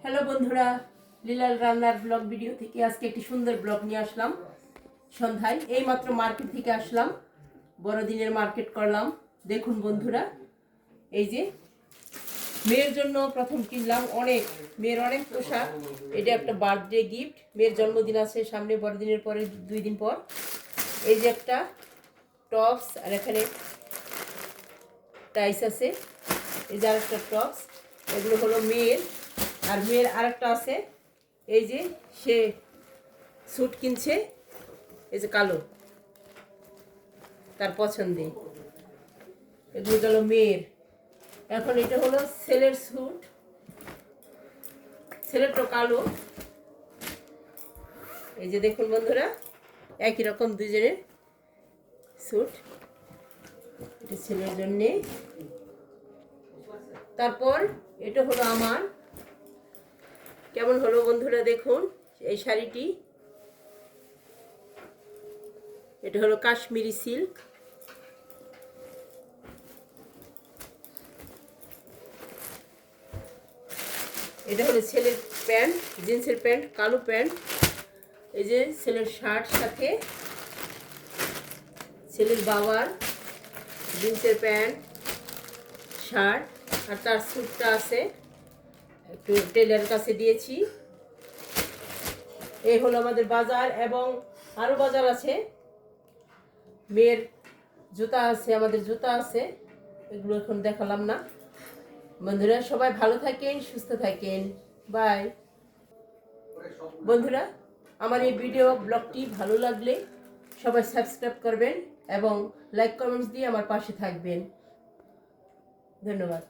Hello বন্ধুরা, লীলাল রান্নার blog video থেকে আজকে একটি সুন্দর ব্লগ নিয়ে আসলাম। সন্ধ্যায় এইমাত্র মার্কেট থেকে আসলাম, বড়দিনের মার্কেট করলাম। দেখুন বন্ধুরা, এই যে মেয়ের জন্য প্রথম কিনলাম মেয়ের অনেক পোশাক। এটা একটা বার্থডে গিফট, মেয়ের জন্মদিন আছে সামনে, বড়দিনের পরে 2 দিন পর। এই যে একটা টপস, আর এখানে টাইস আছে। এই যে আরেকটা টপস, এগুলো হলো মেয়ের। আর মেয়ের আরেকটা আছে, এই যে সে স্যুট কিনছে, এই যে কালো, তার পছন্দে। এগুলো গেল মেয়ের। এখন এটা হলো ছেলের স্যুট, ছেলেরটা কালো। এই যে দেখুন বন্ধুরা, একই রকম দুজনের স্যুট, এটা ছেলের জন্যে। তারপর এটা হলো আমার। কেমন হলো বন্ধুরা দেখুন এই শাড়িটি। এটা হলো কাশ্মীরি সিল্ক। এটা হলো ছেলের প্যান্ট, জিন্সের প্যান্ট, কালো প্যান্ট। এই যে ছেলের শার্ট, সাথে ছেলের বাবার জিন্সের প্যান্ট, শার্ট, আর তার স্যুটটা আছে, একটু টেলারের কাছে দিয়েছি। এই হলো আমাদের বাজার, এবং আরও বাজার আছে। মেয়ের জুতা আছে, আমাদের জুতা আছে, এগুলো এখন দেখালাম না। বন্ধুরা সবাই ভালো থাকেন, সুস্থ থাকেন, বাই। বন্ধুরা, আমার এই ভিডিও ব্লগটি ভালো লাগলে সবাই সাবস্ক্রাইব করবেন এবং লাইক কমেন্টস দিয়ে আমার পাশে থাকবেন। ধন্যবাদ।